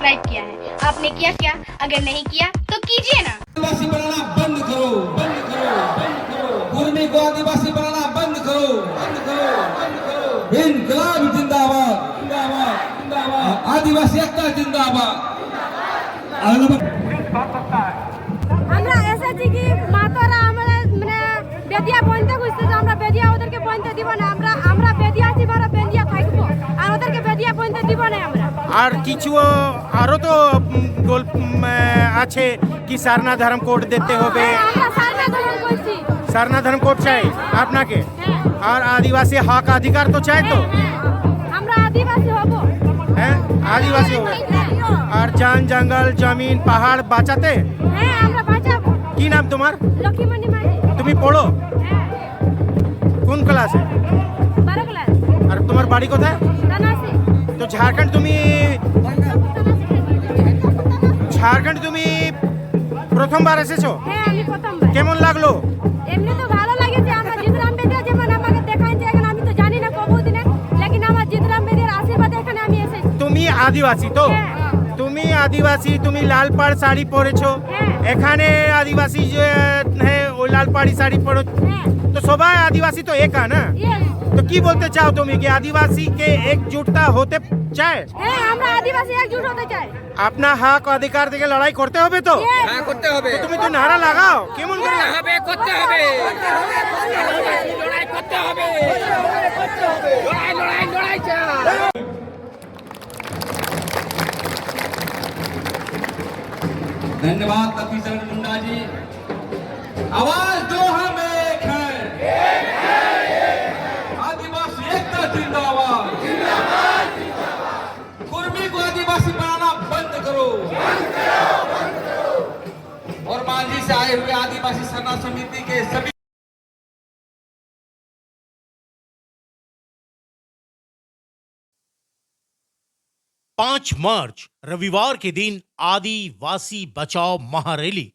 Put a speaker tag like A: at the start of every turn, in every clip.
A: Subscribe किया है। आपने किया क्या? अगर नहीं किया तो कीजिए ना।
B: आदिवासी बनाना बंद करो, बंद करो, बंद करो। कुर्मी को आदिवासी बनाना बंद करो, बंद करो, बंद करो। इनकलाब जिंदाबाद, जिंदाबाद, जिंदाबाद। आदिवासी एकता जिंदाबाद।
C: আমরা এসেছি কি মাতারা আমরা মানে বেদিয়া বইতে খুঁজতে যে আমরা বেদিয়া ওদেরকে বইতে দিব না। আমরা বেদিয়া আছি বড় বেদিয়া থাকবো আর ওদেরকে বেদিয়া বইতে দিব না আমরা।
D: আর কিছু আরো তো আছে কি সারনা ধর্ম কোড দিতে হবে।
C: আমরা সারনা ধর্ম করছি।
D: সারনা ধর্ম কোড চাই আপনাকে। আর আদিবাসী হক অধিকার তো চাই তো।
C: আমরা আদিবাসী হব।
D: হ্যাঁ আদিবাসী হবে। আর জান জঙ্গল জমিন পাহাড় বাঁচাতে।
C: হ্যাঁ আমরা বাঁচাবো।
D: কি নাম তোমার?
C: লক্ষ্মীমণি মাঝি।
D: তুমি পড়ো
C: হ্যাঁ।
D: কোন ক্লাসে?
C: 12 ক্লাস।
D: আর তোমার বাড়ি কোথায়?
C: তানাসি।
D: তো ঝাড়খণ্ড তুমি প্রথমবার এসেছো?
C: হ্যাঁ আমি প্রথমবার।
D: কেমন লাগলো?
C: এমনি তো ভালো লাগেছে। আমরা জিতরাম বেদিয়া যেমন আমাকে দেখাইছে এখন আমি তো জানি না কবু দিনে লেকিন আমার জিতরাম বেদিয়ার আশীর্বাদে এখানে আমি এসেছি।
D: তুমি আদিবাসী তো? তুমি আদিবাসী, তুমি লাল পাড় শাড়ি পরেছো। এখানে আদিবাসী যে হ্যাঁ ওই লাল পাড়ি শাড়ি পরো তো সবাই আদিবাসী তো এক না। তো কি বলতে চাও তুমি কি আদিবাসী কে একজুটতা হতে চায়?
C: হ্যাঁ আমরা আদিবাসী একজুট হতে চাই।
D: আপনার হক অধিকার থেকে লড়াই করতে হবে তো?
E: হ্যাঁ করতে হবে।
D: তো তুমি তো নারা লাগাও। কেমন করে
E: হবে? করতে হবে, লড়াই করতে হবে, লড়াই লড়াই লড়াই চাই।
B: धन्यवाद लक्ष्मीचरण मुंडा जी। आवाज दो हम एक है, आदिवासी एकता जिंदाबाद, जिंदाबाद, जिंदाबाद। कुर्मी को आदिवासी बनाना बंद करो, बंद करो, बंद करो। और मांझी से आए हुए आदिवासी सेना समिति के सभी
F: 5 मार्च रविवार के दिन आदिवासी बचाओ महारैली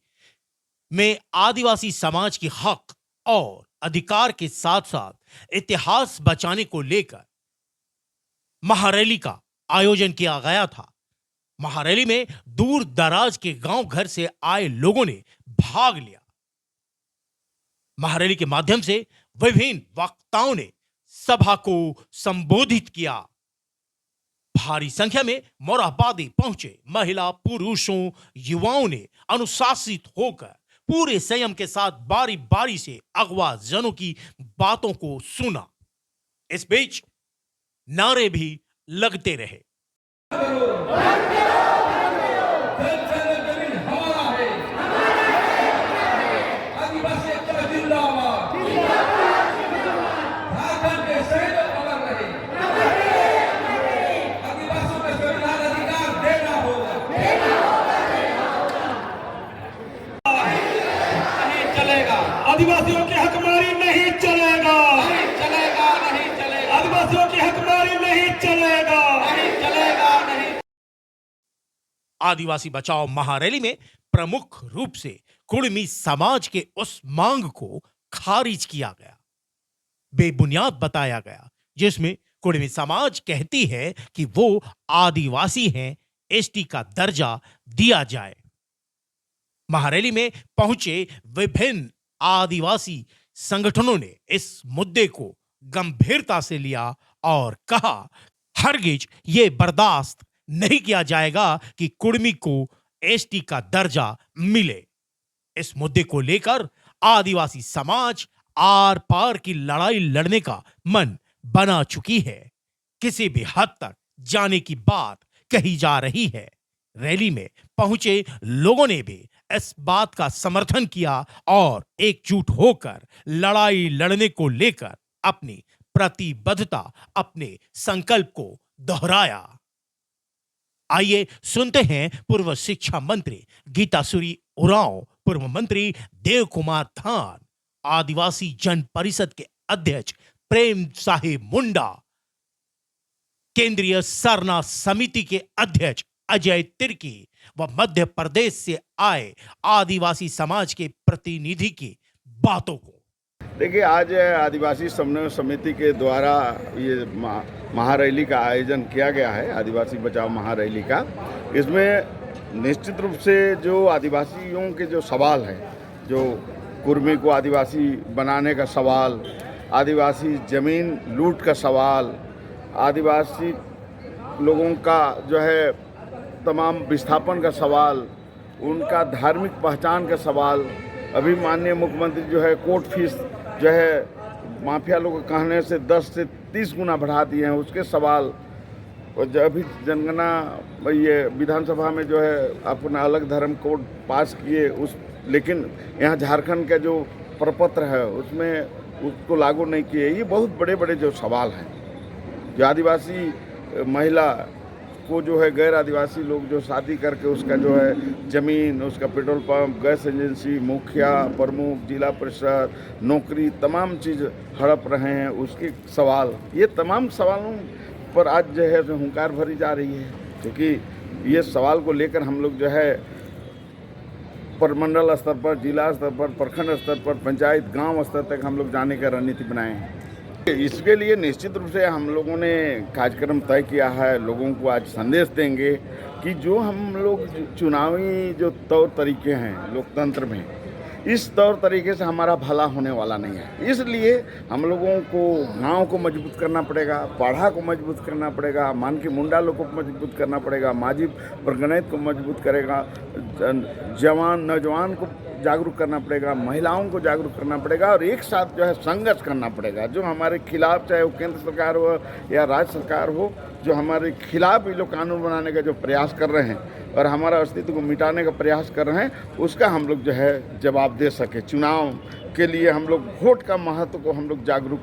F: में आदिवासी समाज की हक और अधिकार के साथ साथ इतिहास बचाने को लेकर महारैली का आयोजन किया गया था। महारैली में दूर दराज के गांव घर से आए लोगों ने भाग लिया। महारैली के माध्यम से विभिन्न वक्ताओं ने सभा को संबोधित किया। भारी संख्या में मोरहाबादी पहुंचे महिला पुरुषों युवाओं ने अनुशासित होकर पूरे संयम के साथ बारी बारी से अगवा जनों की बातों को सुना। इस बीच नारे भी लगते रहे।
G: आदिवासियों की हकमारी नहीं चलेगा,
B: नहीं चलेगा, नहीं चलेगा।
G: आदिवासियों की हकमारी नहीं चलेगा,
B: नहीं चलेगा, नहीं।
F: आदिवासी बचाओ महारैली में प्रमुख रूप से कुड़मी समाज के उस मांग को खारिज किया गया, बेबुनियाद बताया गया, जिसमें कुड़मी समाज कहती है कि वो आदिवासी हैं, एसटी का दर्जा दिया जाए। महारैली में पहुंचे विभिन्न आदिवासी संगठनों ने इस मुद्दे को गंभीरता से लिया और कहा हरगिज ये बर्दाश्त नहीं किया जाएगा कि कुड़मी को एसटी का दर्जा मिले। इस मुद्दे को लेकर आदिवासी समाज आर पार की लड़ाई लड़ने का मन बना चुकी है। किसी भी हद तक जाने की बात कही जा रही है। रैली में पहुंचे लोगों ने भी इस बात का समर्थन किया और एकजुट होकर लड़ाई लड़ने को लेकर अपनी प्रतिबद्धता, अपने संकल्प को दोहराया। आइए सुनते हैं पूर्व शिक्षा मंत्री गीतासुरी उरांव, पूर्व मंत्री देव कुमार थान, आदिवासी जन परिषद के अध्यक्ष प्रेम साहिब मुंडा, केंद्रीय सरना समिति के अध्यक्ष अजय तिर्की व मध्य प्रदेश से आए आदिवासी समाज के प्रतिनिधि की बातों को।
H: देखिए, आज आदिवासी समन्वय समिति के द्वारा ये महारैली का आयोजन किया गया है, आदिवासी बचाओ महारैली का। इसमें निश्चित रूप से जो आदिवासियों के जो सवाल हैं, जो कुर्मी को आदिवासी बनाने का सवाल, आदिवासी ज़मीन लूट का सवाल, आदिवासी लोगों का जो है तमाम विस्थापन का सवाल, उनका धार्मिक पहचान का सवाल, अभी माननीय मुख्यमंत्री जो है कोर्ट फीस जो है माफिया लोगों के कहने से 10 से 30 गुना बढ़ा दिए हैं, उसके सवाल। और जो अभी जनगणना ये विधानसभा में जो है अपना अलग धर्म कोड पास किए, उस लेकिन यहाँ झारखंड का जो प्रपत्र है उसमें उसको लागू नहीं किए। ये बहुत बड़े बड़े जो सवाल हैं, जो आदिवासी महिला को जो है गैर आदिवासी लोग जो शादी करके उसका जो है ज़मीन, उसका पेट्रोल पंप, गैस एजेंसी, मुखिया, प्रमुख, जिला परिषद, नौकरी, तमाम चीज़ हड़प रहे हैं, उसके सवाल, ये तमाम सवालों पर आज जो है हुंकार भरी जा रही है। क्योंकि ये सवाल को लेकर हम लोग जो है परमंडल स्तर पर, जिला स्तर पर, प्रखंड स्तर पर, पंचायत गांव स्तर तक हम लोग जाने का रणनीति बनाए हैं। इसके लिए निश्चित रूप से हम लोगों ने कार्यक्रम तय किया है। लोगों को आज संदेश देंगे कि जो हम लोग चुनावी जो तौर तरीके हैं लोकतंत्र में, इस तौर तरीके से हमारा भला होने वाला नहीं है। इसलिए हम लोगों को गांव को मजबूत करना पड़ेगा, पाढ़ा को मजबूत करना पड़ेगा, मान के मुंडा लोग को मजबूत करना पड़ेगा, माझी प्रगणित को मजबूत करेगा, जवान नौजवान को जागरूक करना पड़ेगा, महिलाओं को जागरूक करना पड़ेगा और एक साथ जो है संघर्ष करना पड़ेगा। जो हमारे खिलाफ, चाहे वो केंद्र सरकार हो या राज्य सरकार हो, जो हमारे खिलाफ ये लोग कानून बनाने का जो प्रयास कर रहे हैं और हमारा अस्तित्व को मिटाने का प्रयास कर रहे हैं, उसका हम लोग जो है जवाब दे सके। चुनाव के लिए हम लोग वोट का महत्व को हम लोग जागरूक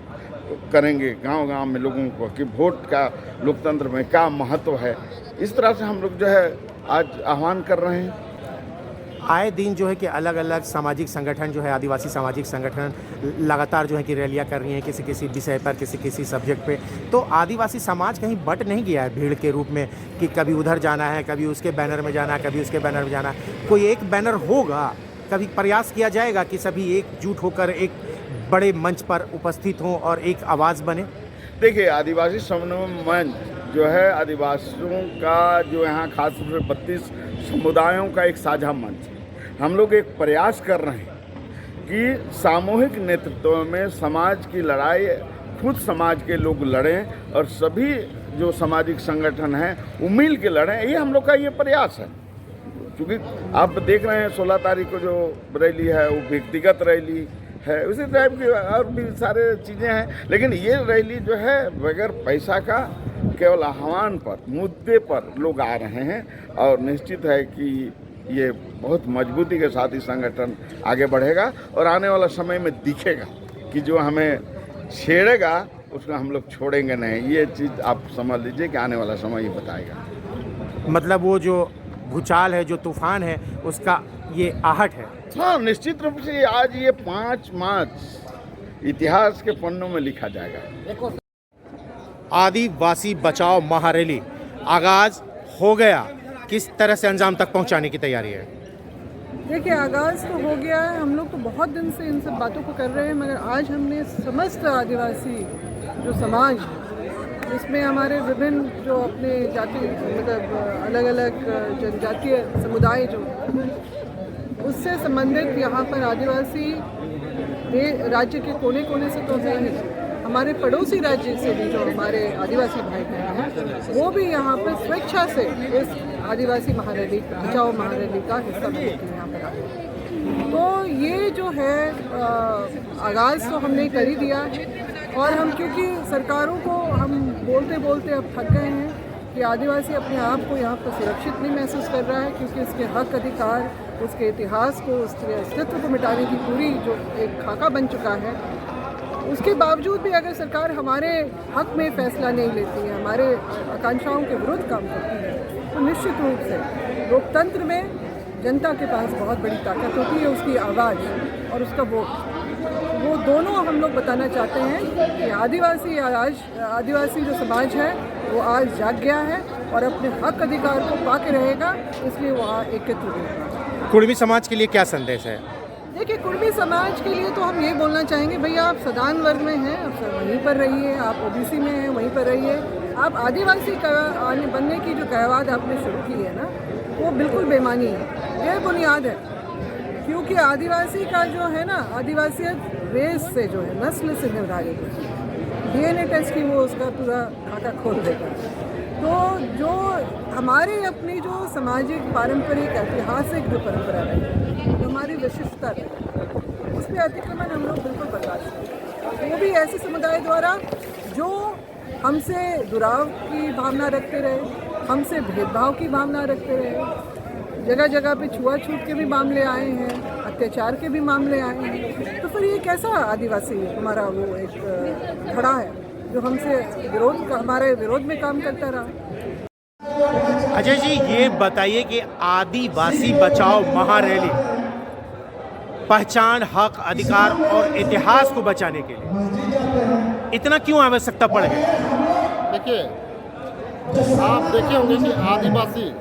H: करेंगे गांव-गांव में लोगों को कि वोट का लोकतंत्र में क्या महत्व है। इस तरह से हम लोग जो है आज आह्वान कर रहे हैं।
D: आए दिन जो है कि अलग अलग सामाजिक संगठन जो है, आदिवासी सामाजिक संगठन लगातार जो है कि रैलियां कर रही हैं किसी किसी विषय पर, किसी किसी सब्जेक्ट पे। तो आदिवासी समाज कहीं बट नहीं गया है भीड़ के रूप में कि कभी उधर जाना है, कभी उसके बैनर में जाना है, कभी उसके बैनर में जाना है। कोई एक बैनर होगा, कभी प्रयास किया जाएगा कि सभी एकजुट होकर एक बड़े मंच पर उपस्थित हों और एक आवाज़ बने?
H: देखिए, आदिवासी समन्वय मंच जो है आदिवासियों का जो यहाँ खासतौर से 32 समुदायों का एक साझा मंच है। हम लोग एक प्रयास कर रहे हैं कि सामूहिक नेतृत्व में समाज की लड़ाई खुद समाज के लोग लड़ें और सभी जो सामाजिक संगठन हैं वो मिल के लड़ें। ये हम लोग का ये प्रयास है। क्योंकि आप देख रहे हैं 16 तारीख को जो रैली है वो व्यक्तिगत रैली है, उसी टाइप की और भी सारे चीज़ें हैं, लेकिन ये रैली जो है बगैर पैसा का केवल आह्वान पर, मुद्दे पर लोग आ रहे हैं और निश्चित है कि ये बहुत मजबूती के साथ ही संगठन आगे बढ़ेगा और आने वाला समय में दिखेगा कि जो हमें छेड़ेगा उसको हम लोग छोड़ेंगे नहीं। ये चीज़ आप समझ लीजिए कि आने वाला समय ये बताएगा।
D: मतलब वो जो भूचाल है, जो तूफान है, उसका ये आहट है।
H: हाँ, निश्चित रूप से आज ये 5 मार्च इतिहास के पन्नों में लिखा जाएगा।
D: आदिवासी बचाओ महारैली आगाज हो गया, किस तरह से अंजाम तक पहुंचाने की तैयारी है?
E: देखिए, आगाज़ तो हो गया है। हम लोग तो बहुत दिन से इन सब बातों को कर रहे हैं, मगर आज हमने समस्त आदिवासी जो समाज, जिसमें हमारे विभिन्न जो अपने जाति मतलब अलग अलग जनजातीय समुदाय जो उससे संबंधित यहाँ पर आदिवासी राज्य के कोने कोने से तो नहीं, हमारे पड़ोसी राज्य से भी जो हमारे आदिवासी भाई बहन हैं वो भी यहाँ पर स्वेच्छा से इस आदिवासी महारैली, बचाओ महारैली का हिस्सा बन के यहाँ पर आए। तो ये जो है आगाज़ तो हमने कर ही दिया और हम क्योंकि सरकारों को हम बोलते बोलते अब थक गए हैं कि आदिवासी अपने आप को यहाँ पर सुरक्षित नहीं महसूस कर रहा है, क्योंकि उसके हक अधिकार, उसके इतिहास को, उसके अस्तित्व को मिटाने की पूरी जो एक खाका बन चुका है। उसके बावजूद भी अगर सरकार हमारे हक में फैसला नहीं लेती है, हमारे आकांक्षाओं के विरुद्ध काम करती है, तो निश्चित रूप से लोकतंत्र में जनता के पास बहुत बड़ी ताकत होती है, उसकी आवाज़ और उसका वोट। वो दोनों हम लोग बताना चाहते हैं कि आदिवासी जो समाज है वो आज जाग गया है और अपने हक अधिकार को पा के रहेगा, इसलिए वो एकत्रित होगा।
D: कुर्मी समाज के लिए क्या संदेश है?
E: देखिए, कुर्मी समाज के लिए तो हम ये बोलना चाहेंगे, भैया आप सदान वर्ग में हैं, आप वहीं पर रहिए, आप ओबीसी में हैं वहीं पर रहिए। आप आदिवासी बनने की जो कहवाद आपने शुरू की है ना, वो बिल्कुल बेमानी है, ये बुनियाद है। क्योंकि आदिवासी का जो है ना, आदिवासियत रेस से जो है, नस्ल से निर्धारित है। DNA टेस्ट की वो उसका पूरा खाका खोल देगा। तो जो हमारे अपनी जो सामाजिक, पारंपरिक, ऐतिहासिक जो परंपरा है, जो हमारी विशिष्टता है, उस पर अतिक्रमण हम लोग बिल्कुल बर्दाश्त नहीं करें। वो भी ऐसे समुदाय द्वारा जो हमसे दुराव की भावना रखते रहे, हमसे भेदभाव की भावना रखते रहे, जगह जगह पे छुआछूत के भी मामले आए हैं, अत्याचार के भी मामले आए हैं। तो फिर ये कैसा आदिवासी हमारा वो एक खड़ा है जो हमसे हमारे विरोध में काम करता रहा।
D: अजय जी, ये बताइए कि आदिवासी बचाओ महारैली पहचान, हक, अधिकार और इतिहास को बचाने के लिए इतना क्यों आवश्यकता पड़ गई?
I: देखिए, आप देखे होंगे कि आदिवासी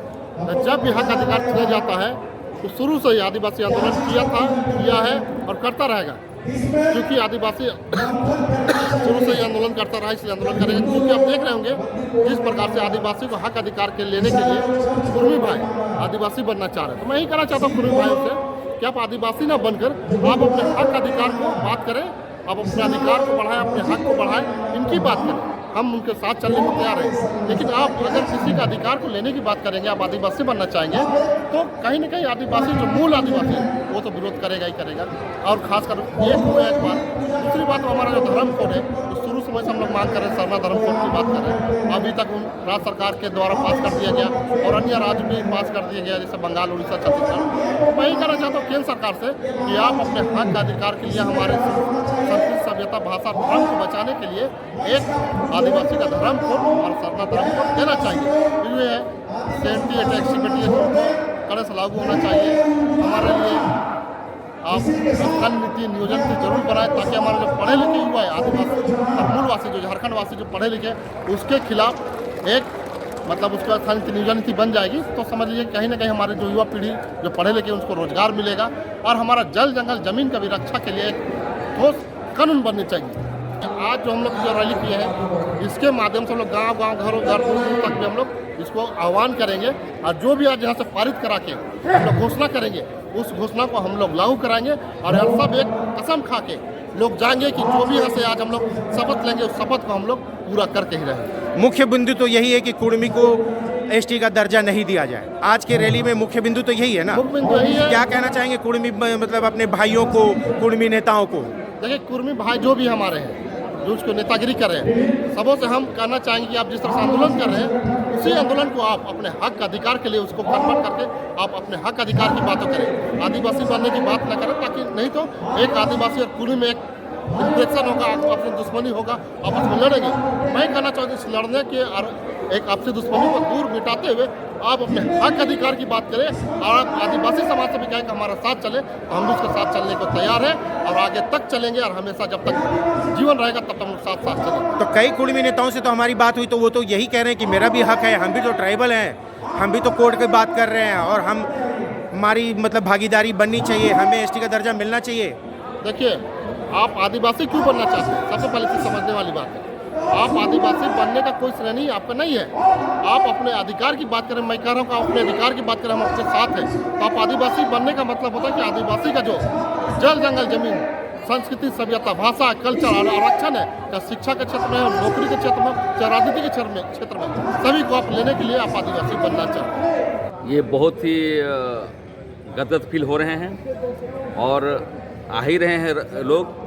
I: जब भी हक अधिकार छीना जाता है तो शुरू से ही आदिवासी आंदोलन किया है और करता रहेगा। क्योंकि आदिवासी शुरू से ही आंदोलन करता रहा, इसलिए आंदोलन करेगा। क्योंकि आप देख रहे होंगे जिस प्रकार से आदिवासी को हक अधिकार के लेने के लिए कुर्मी भाई आदिवासी बनना चाह रहे हैं। तो मैं यही कहना चाहता हूँ कुर्मी भाइयों से कि आप आदिवासी ना बनकर आप अपने हक अधिकार को बात करें, आप अपने अधिकार को बढ़ाएं, अपने हक को बढ़ाएं, इनकी बात करें। हम उनके साथ चलने को तैयार हैं। लेकिन आप अगर किसी का अधिकार को लेने की बात करेंगे, आप आदिवासी बनना चाहेंगे, तो कहीं ना कहीं आदिवासी जो मूल आदिवासी है वो तो विरोध करेगा ही करेगा। और खासकर एक बात, दूसरी बात तो हमारा जो धर्म कोड है, तो शुरू समय से हम लोग मांग कर रहे हैं, सरना धर्म कोड की बात कर रहे हैं। अभी तक राज्य सरकार के द्वारा पास कर दिया गया और अन्य राज्य में पास कर दिया गया, जैसे बंगाल, उड़ीसा, छत्तीसगढ़। मैं यही कहना चाहता हूँ केंद्र सरकार से कि आप अपने हक का अधिकार के लिए हमारे संस्कृति, सभ्यता, भाषा, धर्म को बचाने के लिए एक आदिवासी का धर्म कोड और सरना धर्म कोड देना चाहिए। फिर ये 78 एक्सीबिटी कड़े से लागू होना चाहिए। हमारे लिए आप स्थान नीति, नियोजन नीति जरूर बनाएं, ताकि हमारे जो पढ़े लिखे युवा है, आदिवासी और मूलवासी जो झारखंड वासी जो पढ़े लिखे, उसके खिलाफ एक मतलब उसका स्थान नीति, नियोजन नीति बन जाएगी। तो समझ लीजिए कहीं ना कहीं हमारे जो युवा पीढ़ी जो पढ़े लिखे उनको रोजगार मिलेगा। और हमारा जल जंगल जमीन का भी रक्षा के लिए एक ठोस कानून बनने चाहिए। आज जो हम लोग जो रैली किए हैं, इसके माध्यम से हम लोग गाँव गाँव, घरों घर तक भी हम लोग इसको आह्वान करेंगे। और जो भी आज यहाँ से पारित करा के हम लोग घोषणा करेंगे, उस घोषणा को हम लोग लागू कराएंगे। और हम सब एक कसम खा के लोग जाएंगे कि जो भी यहाँ से आज हम लोग शपथ लेंगे, उस शपथ को हम लोग पूरा करके ही रहेंगे।
D: मुख्य बिंदु तो यही है कि कुर्मी को एसटी का दर्जा नहीं दिया जाए। आज के रैली में मुख्य बिंदु तो यही है ना?
I: मुख्य बिंदु यही है।
D: क्या कहना चाहेंगे कुर्मी मतलब अपने भाइयों को, कुर्मी नेताओं को?
I: देखिए, कुर्मी भाई जो भी हमारे हैं, जो उसको नेतागिरी कर रहे हैं, सबों से हम कहना चाहेंगे कि आप जिस तरह से आंदोलन कर रहे हैं, उसी आंदोलन को आप अपने हक अधिकार के लिए उसको कन्वर्ट करके आप अपने हक अधिकार की बातों करें, आदिवासी बनने की बात न करें। ताकि नहीं तो एक आदिवासी और कुर्मी में एक इन्फेक्शन होगा, आपसी दुश्मनी होगा, आपस में लड़ेंगे। मैं कहना चाहता हूँ इस लड़ने के और एक आपसी दुश्मनी को दूर मिटाते हुए आप अपने हक अधिकार की बात करें। और आप आदिवासी समाज से भी कहें कि हमारा साथ चले, तो हम भी उसके साथ चलने को तैयार हैं और आगे तक चलेंगे। और हमेशा जब तक जीवन रहेगा तब तक हम साथ साथ चलेंगे।
D: तो कई कुर्मी नेताओं से तो हमारी बात हुई, तो वो तो यही कह रहे हैं कि मेरा भी हक है, हम भी तो ट्राइबल हैं, हम भी तो कोर्ट की बात कर रहे हैं और हमारी मतलब भागीदारी बननी चाहिए, हमें एसटी का दर्जा मिलना चाहिए।
I: देखिए, आप आदिवासी क्यों बनना चाहते हैं, सबसे पहले से समझने वाली बात है। आप आदिवासी बनने का कोई श्रेणी आपका नहीं है। आप अपने अधिकार की बात करें, मैं कह रहा हूँ कि आप अपने अधिकार की बात करें, हम आपके साथ हैं। तो आप आदिवासी बनने का मतलब होता है कि आदिवासी का जो जल जंगल जमीन, संस्कृति, सभ्यता, भाषा, कल्चर और आरक्षण है, चाहे शिक्षा के क्षेत्र में, नौकरी के क्षेत्र में, चाहे राजनीति के क्षेत्र में, सभी को आप लेने के लिए आप आदिवासी बनना चाहते हैं।
J: ये बहुत ही गदगद फील हो रहे हैं और आ ही रहे हैं लोग।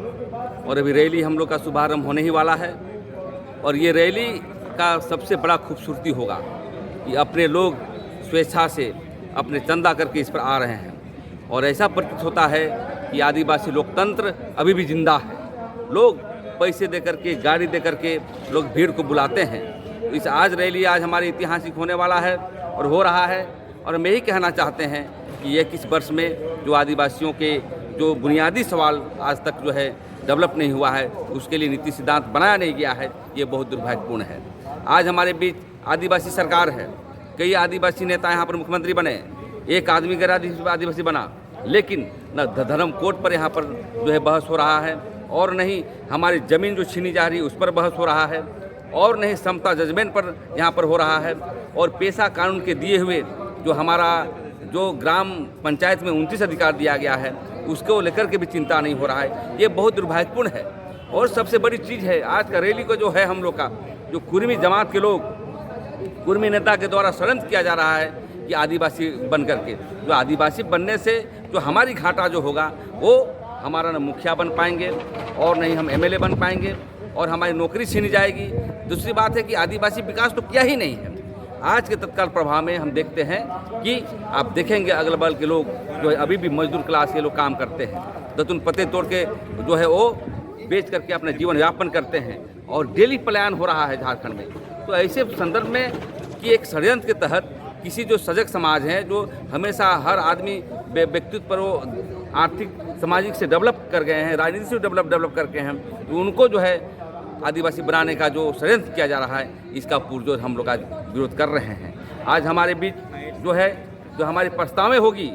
J: और अभी रैली हम लोग का शुभारंभ होने ही वाला है। और ये रैली का सबसे बड़ा खूबसूरती होगा कि अपने लोग स्वेच्छा से अपने चंदा करके इस पर आ रहे हैं। और ऐसा प्रतीत होता है कि आदिवासी लोकतंत्र अभी भी जिंदा है। लोग पैसे दे करके, गाड़ी दे करके लोग भीड़ को बुलाते हैं। तो इस आज रैली आज हमारी ऐतिहासिक होने वाला है और हो रहा है। और हम यही कहना चाहते हैं कि ये 21 वर्ष में जो आदिवासियों के जो बुनियादी सवाल आज तक जो है डेवलप नहीं हुआ है, उसके लिए नीति सिद्धांत बनाया नहीं गया है, ये बहुत दुर्भाग्यपूर्ण है। आज हमारे बीच आदिवासी सरकार है, कई आदिवासी नेता यहाँ पर मुख्यमंत्री बने, एक आदमी गैर आदिवासी बना, लेकिन न धर्म कोड पर यहाँ पर जो है बहस हो रहा है, और नहीं हमारी ज़मीन जो छीनी जा रही है उस पर बहस हो रहा है, और नहीं समता जजमेंट पर यहाँ पर हो रहा है, और पेशा कानून के दिए हुए जो हमारा जो ग्राम पंचायत में 29 अधिकार दिया गया है उसको लेकर के भी चिंता नहीं हो रहा है। ये बहुत दुर्भाग्यपूर्ण है। और सबसे बड़ी चीज़ है आज का रैली को जो है हम लोग का जो कुर्मी जमात के लोग, कुर्मी नेता के द्वारा षड्यंत्र किया जा रहा है कि आदिवासी बन करके, जो आदिवासी बनने से जो हमारी घाटा जो होगा वो हमारा न मुखिया बन पाएंगे और नहीं हम एमएलए बन पाएंगे, और हमारी नौकरी छीनी जाएगी। दूसरी बात है कि आदिवासी विकास तो किया ही नहीं है। आज के तत्काल प्रभाव में हम देखते हैं कि आप देखेंगे अगल बगल के लोग जो है अभी भी मजदूर क्लास के लोग काम करते हैं, दतुन पत्ते तोड़ के जो है वो बेच करके अपना जीवन यापन करते हैं, और डेली पलायन हो रहा है झारखंड में। तो ऐसे संदर्भ में कि एक षड्यंत्र के तहत किसी जो सजग समाज है, जो हमेशा हर आदमी व्यक्तित्व पर वो आर्थिक सामाजिक से डेवलप कर गए हैं, राजनीति से डेवलप करके हैं, तो उनको जो है आदिवासी बनाने का जो षड्यंत्र किया जा रहा है इसका पुरजोर हम लोग आज विरोध कर रहे हैं। आज हमारे बीच जो है जो हमारी प्रस्तावें होगी,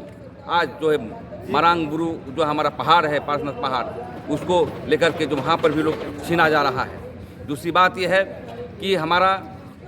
J: आज जो है मरांग गुरु जो हमारा पहाड़ है पार्श्वनाथ पहाड़, उसको लेकर के जो वहाँ पर भी लोग छीना जा रहा है। दूसरी बात यह है कि हमारा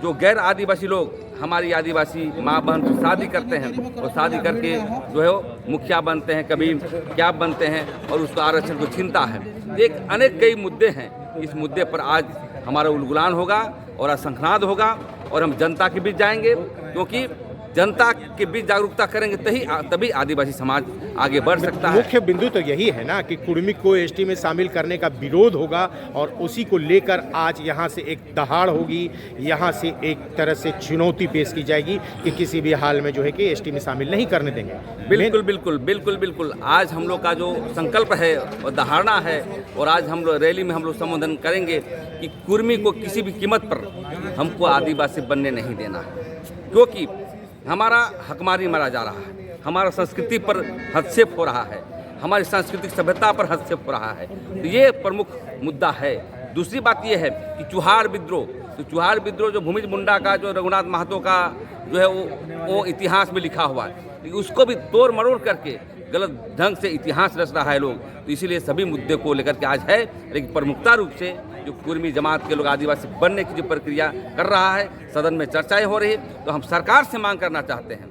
J: जो गैर आदिवासी लोग हमारी आदिवासी माँ बहन से शादी करते हैं और शादी करके जो है वो मुखिया बनते हैं, कभी क्या बनते हैं, और उसका आरक्षण को छीनता है। एक अनेक कई मुद्दे हैं। इस मुद्दे पर आज हमारा उलगुलान होगा और असंख्नाद होगा, और हम जनता के बीच जाएंगे, क्योंकि जनता के बीच जागरूकता करेंगे तभी आदिवासी समाज आगे बढ़ सकता है।
D: मुख्य बिंदु तो यही है ना कि कुर्मी को एसटी में शामिल करने का विरोध होगा, और उसी को लेकर आज यहाँ से एक दहाड़ होगी, यहाँ से एक तरह से चुनौती पेश की जाएगी कि किसी भी हाल में जो है कि एसटी में शामिल नहीं करने देंगे।
J: बिल्कुल बिल्कुल बिल्कुल बिल्कुल। आज हम लोग का जो संकल्प है और धारणा है, और आज हम लोग रैली में हम लोग संबोधन करेंगे कि कुर्मी को किसी भी कीमत पर हमको आदिवासी बनने नहीं देना है, क्योंकि हमारा हकमारी मारा जा रहा है, हमारा संस्कृति पर हस्तक्षेप हो रहा है, हमारी सांस्कृतिक सभ्यता पर हस्तक्षेप हो रहा है। तो ये प्रमुख मुद्दा है। दूसरी बात ये है कि चुहार विद्रोह, तो चुहार विद्रोह जो भूमिज मुंडा का जो रघुनाथ महतो का जो है वो इतिहास में लिखा हुआ है, लेकिन उसको भी तोड़ मरोड़ करके गलत ढंग से इतिहास रच रहा है लोग। तो इसीलिए सभी मुद्दे को लेकर के आज है, लेकिन प्रमुखता रूप से जो कुर्मी जमात के लोग आदिवासी बनने की जो प्रक्रिया कर रहा है, सदन में चर्चाएं हो रही है, तो हम सरकार से मांग करना चाहते हैं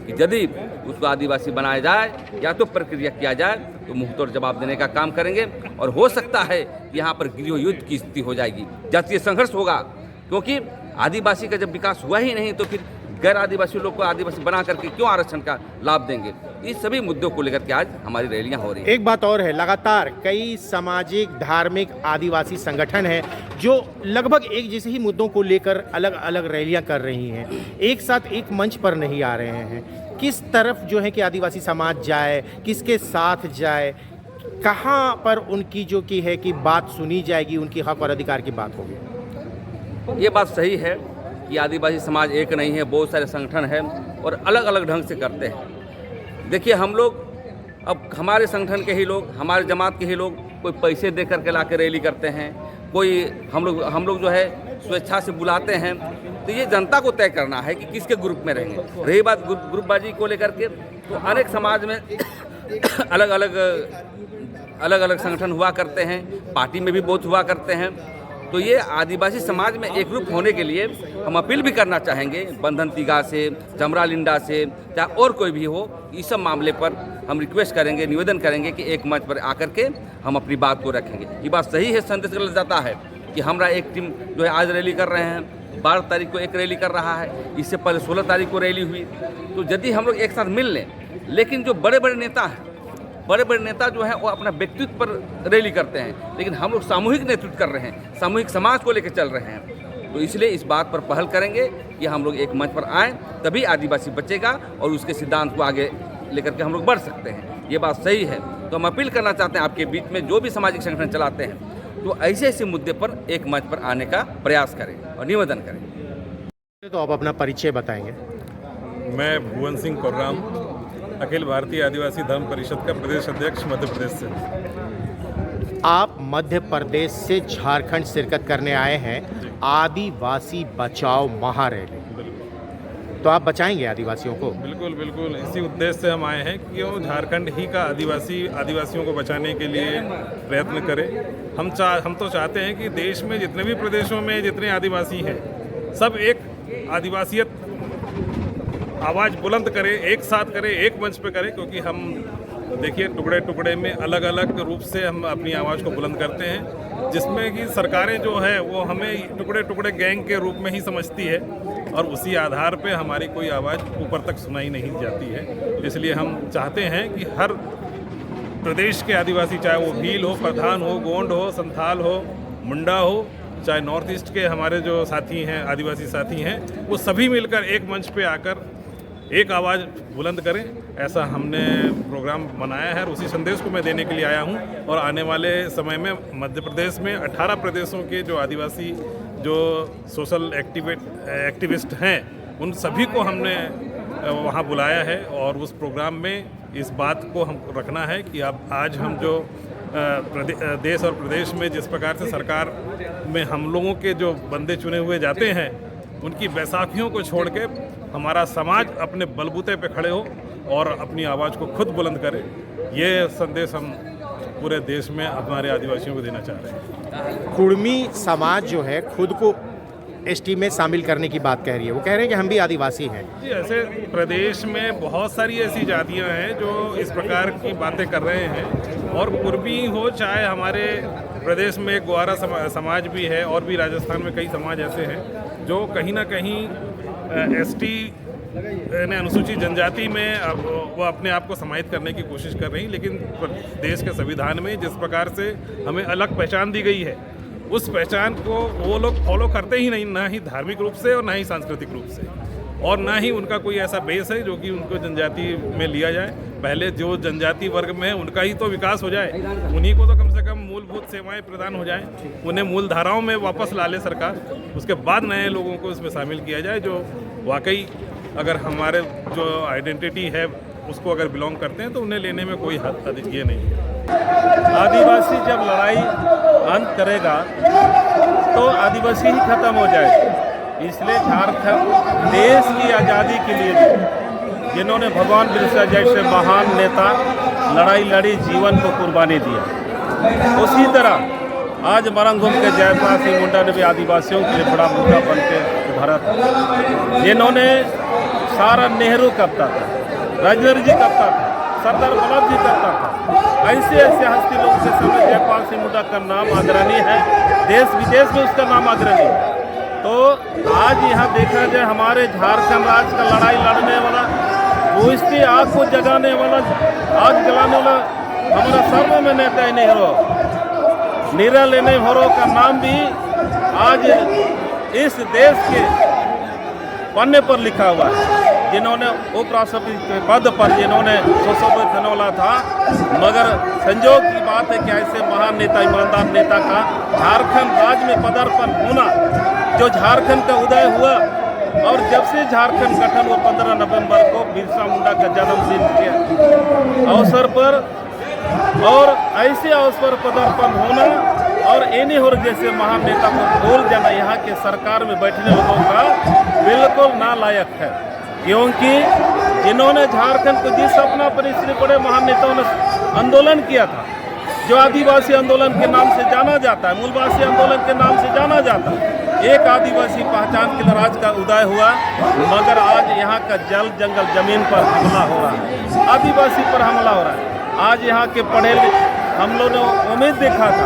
J: कि यदि उसको आदिवासी बनाया जाए या तो प्रक्रिया किया जाए, तो मुंहतोड़ जवाब देने का काम करेंगे। और हो सकता है कि यहाँ पर गृह युद्ध की स्थिति हो जाएगी, जातीय संघर्ष होगा, क्योंकि आदिवासी का जब विकास हुआ ही नहीं तो फिर गैर आदिवासी लोग को आदिवासी बना करके क्यों आरक्षण का लाभ देंगे। इस सभी मुद्दों को लेकर के आज हमारी रैलियां हो रही हैं।
D: एक बात और है, लगातार कई सामाजिक धार्मिक आदिवासी संगठन हैं जो लगभग एक जैसे ही मुद्दों को लेकर अलग अलग रैलियां कर रही हैं, एक साथ एक मंच पर नहीं आ रहे हैं। किस तरफ जो है कि आदिवासी समाज जाए, किसके साथ जाए, कहाँ पर उनकी जो की है कि बात सुनी जाएगी, उनकी हक और अधिकार की बात होगी।
J: ये बात सही है कि आदिवासी समाज एक नहीं है, बहुत सारे संगठन हैं और अलग अलग ढंग से करते हैं। देखिए हम लोग, अब हमारे संगठन के ही लोग, हमारे जमात के ही लोग कोई पैसे दे करके ला के रैली करते हैं, कोई हम लोग जो है स्वेच्छा से बुलाते हैं। तो ये जनता को तय करना है कि किसके ग्रुप में रहेंगे। रही बात ग्रुपबाजी को लेकर के, तो अनेक समाज में अलग अलग संगठन हुआ करते हैं, पार्टी में भी बहुत हुआ करते हैं। तो ये आदिवासी समाज में एक रूप होने के लिए हम अपील भी करना चाहेंगे बंधन तिगा से, चमरा लिंडा से, चाहे और कोई भी हो, इस सब मामले पर हम रिक्वेस्ट करेंगे, निवेदन करेंगे कि एक मंच पर आकर के हम अपनी बात को रखेंगे। ये बात सही है, संदेश गलत जाता है कि हमारा एक टीम जो है आज रैली कर रहे हैं, 12 तारीख को एक रैली कर रहा है, इससे पहले 16 तारीख को रैली हुई। तो यदि हम लोग एक साथ मिल लें, लेकिन जो बड़े बड़े नेता जो हैं वो अपना व्यक्तित्व पर रैली करते हैं, लेकिन हम लोग सामूहिक नेतृत्व कर रहे हैं, सामूहिक समाज को लेकर चल रहे हैं। तो इसलिए इस बात पर पहल करेंगे कि हम लोग एक मंच पर आएँ, तभी आदिवासी बचेगा और उसके सिद्धांत को आगे लेकर के हम लोग बढ़ सकते हैं। ये बात सही है। तो हम अपील करना चाहते हैं आपके बीच में जो भी सामाजिक संगठन चलाते हैं, तो ऐसे मुद्दे पर एक मंच पर आने का प्रयास करें और निवेदन करें।
D: तो आप अपना परिचय बताएंगे।
K: मैं भुवन सिंह कोर्राम, अखिल भारतीय आदिवासी धर्म परिषद का प्रदेश अध्यक्ष मध्य प्रदेश से।
D: आप मध्य प्रदेश से झारखंड शिरकत करने आए हैं आदिवासी बचाओ महारैली। तो आप बचाएंगे आदिवासियों को?
K: बिल्कुल बिल्कुल, इसी उद्देश्य से हम आए हैं कि वो झारखंड ही का आदिवासियों को बचाने के लिए प्रयत्न करें। हम तो चाहते हैं कि देश में जितने भी प्रदेशों में जितने आदिवासी हैं सब एक आदिवासियत आवाज़ बुलंद करें, एक साथ करें, एक मंच पे करें, क्योंकि हम देखिए टुकड़े टुकड़े में अलग अलग रूप से हम अपनी आवाज़ को बुलंद करते हैं, जिसमें कि सरकारें जो है वो हमें टुकड़े टुकड़े गैंग के रूप में ही समझती है और उसी आधार पे हमारी कोई आवाज़ ऊपर तक सुनाई नहीं जाती है। इसलिए हम चाहते हैं कि हर प्रदेश के आदिवासी, चाहे वो भील हो, प्रधान हो, गोंड हो, संथाल हो, मुंडा हो, चाहे नॉर्थ ईस्ट के हमारे जो साथी हैं, आदिवासी साथी हैं, वो सभी मिलकर एक मंच पे आकर एक आवाज़ बुलंद करें। ऐसा हमने प्रोग्राम बनाया है और उसी संदेश को मैं देने के लिए आया हूं। और आने वाले समय में मध्य प्रदेश में 18 प्रदेशों के जो आदिवासी जो सोशल एक्टिविस्ट हैं उन सभी को हमने वहां बुलाया है और उस प्रोग्राम में इस बात को हम रखना है कि अब आज हम जो देश और प्रदेश में जिस प्रकार से सरकार में हम लोगों के जो बंदे चुने हुए जाते हैं उनकी बैसाखियों को छोड़ के हमारा समाज अपने बलबूते पे खड़े हो और अपनी आवाज़ को खुद बुलंद करे। ये संदेश हम पूरे देश में हमारे आदिवासियों को देना चाह रहे हैं।
D: कुड़मी समाज जो है खुद को एसटी में शामिल करने की बात कह रही है, वो कह रहे हैं कि हम भी आदिवासी हैं।
K: जी, ऐसे प्रदेश में बहुत सारी ऐसी जातियां हैं जो इस प्रकार की बातें कर रहे हैं और कुर्मी हो, चाहे हमारे प्रदेश में एक ग्वारा समाज भी है और भी राजस्थान में कई समाज ऐसे हैं जो कहीं ना कहीं एसटी ने अनुसूचित जनजाति में अब वो अपने आप को समाहित करने की कोशिश कर रही हैं, लेकिन देश के संविधान में जिस प्रकार से हमें अलग पहचान दी गई है उस पहचान को वो लोग फॉलो करते ही नहीं, ना ही धार्मिक रूप से और ना ही सांस्कृतिक रूप से, और ना ही उनका कोई ऐसा बेस है जो कि उनको जनजाति में लिया जाए। पहले जो जनजाति वर्ग में है उनका ही तो विकास हो जाए, उन्हीं को तो कम से कम मूलभूत सेवाएं प्रदान हो जाएं, उन्हें मूल धाराओं में वापस ला ले सरकार, उसके बाद नए लोगों को इसमें शामिल किया जाए जो वाकई अगर हमारे जो आइडेंटिटी है उसको अगर बिलोंग करते हैं तो उन्हें लेने में कोई हद ये नहीं है।
G: आदिवासी जब लड़ाई अंत करेगा तो आदिवासी ही खत्म हो जाएगा। इसलिए झारखंड देश की आज़ादी के लिए भी जिन्होंने भगवान बिरसा जैसे महान नेता लड़ाई लड़ी, जीवन को कुर्बानी दिया, उसी तरह आज मरंगुम के जयपाल सिंह मुंडा ने भी आदिवासियों के लिए बड़ा मुद्दा बन के उभरा था। जिन्होंने सारा नेहरू करता था, राजेंद्र जी करता था, सरदार वल्लभ जी करता था, ऐसे ऐसे हस्ती लोगों के समय जयपाल सिंह मुंडा का नाम अग्रणी है, देश विदेश में उसका नाम अग्रणी है। तो आज यहाँ देखा जाए हमारे झारखंड राज्य का लड़ाई लड़ने वाला, वो इसकी आग को जगाने वाला, आग जलाने वाला हमारा सर्व में नेता नेहरू, नीरा नेहरू का नाम भी आज इस देश के पन्ने पर लिखा हुआ है। जिन्होंने उपराष्ट्रपति के पद पर जिन्होंने सुशोभित खनौला था, मगर संजोग की बात है कि ऐसे महान नेता, ईमानदार नेता का झारखंड राज्य में पदार्पण होना, जो झारखंड का उदय हुआ और जब से झारखंड गठन हुआ 15 नवंबर को बिरसा मुंडा का जन्मदिन के अवसर पर, और ऐसे अवसर पर पदार्पण होना और एनी होर जैसे महान नेता को भूल जाना यहाँ के सरकार में बैठने लोगों का बिल्कुल नालायक है, क्योंकि जिन्होंने झारखंड को जिस अपना पर इतने बड़े महान नेताओं ने आंदोलन किया था, जो आदिवासी आंदोलन के नाम से जाना जाता है, मूलवासी आंदोलन के नाम से जाना जाता है, एक आदिवासी पहचान के लिए राज्य का उदय हुआ, मगर आज यहाँ का जल जंगल जमीन पर हमला हो रहा है, आदिवासी पर हमला हो रहा है। आज यहाँ के पढ़े हम लोगों ने उम्मीद देखा था,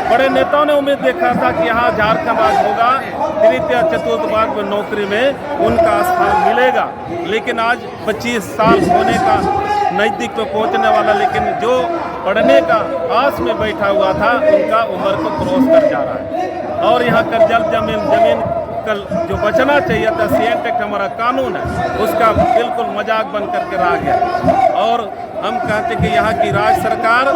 G: बड़े नेताओं ने उम्मीद देखा था कि यहाँ झारखंड राज्य होगा, तृतीय चतुर्थ वर्ग में नौकरी में उनका स्थान मिलेगा, लेकिन आज 25 साल होने का नज़दीक पे पहुँचने वाला, लेकिन जो पढ़ने का आस में बैठा हुआ था उनका उम्र को क्रॉस कर जा रहा है। और यहाँ का जल जमीन कल जो बचना चाहिए था, सीएनटेक हमारा कानून है, उसका बिल्कुल मजाक बन करके रह गया। और हम कहते कि यहाँ की राज्य सरकार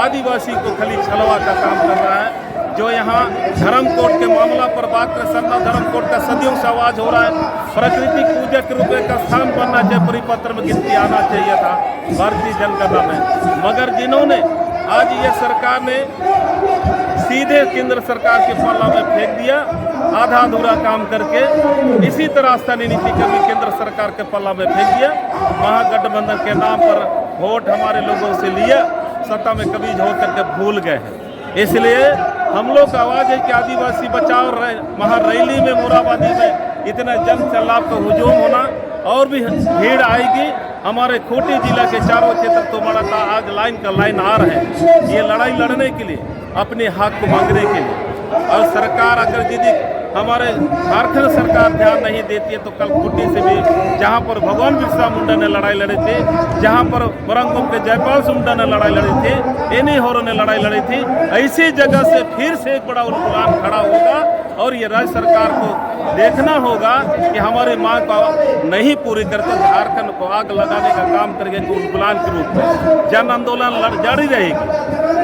G: आदिवासी को खाली छलवा का काम कर रहा है। जो यहाँ धर्म कोड के मामला पर बात कर, सरना धर्म कोड का सदियों से आवाज हो रहा है, प्राकृतिक पूजा के रूप का स्थान बनना चाहिए, परिपत्र में गिनती आना चाहिए था भारतीय जनगणना में, मगर जिन्होंने आज ये सरकार ने सीधे केंद्र सरकार के पल्ला में फेंक दिया, आधा अधूरा काम करके। इसी तरह स्थानीय नीति का भी केंद्र सरकार के पल्ला में फेंक दिया। महागठबंधन के नाम पर वोट हमारे लोगों से लिया, सत्ता में कभी हो करके भूल गए हैं। इसलिए हम लोग का आवाज़ है कि आदिवासी बचाओ महारैली में मोराबादी में इतना जन सैलाब का हुजूम होना और भी भीड़ आएगी। हमारे खूंटी जिला के चारों क्षेत्र तो बड़ा आज लाइन का लाइन आ रहे हैं ये लड़ाई लड़ने के लिए, अपने हक को मांगने के लिए। और सरकार अगर यदि हमारे झारखंड सरकार ध्यान नहीं देती है तो कल खूंटी से भी, जहां पर भगवान बिरसा मुंडा ने लड़ाई लड़े थे, जहां पर बरंगोम के जयपाल मुंडा ने लड़ाई लड़ी थी, एनी होरो ने लड़ाई लड़ी थी, ऐसी जगह से फिर से एक बड़ा उन्मूलन खड़ा होगा। और ये राज्य सरकार को देखना होगा कि हमारे मांग को नहीं पूरी करते झारखंड को आग लगाने का काम करेंगे उन्मूलन के रूप में। जन आंदोलन जारी रहेगी।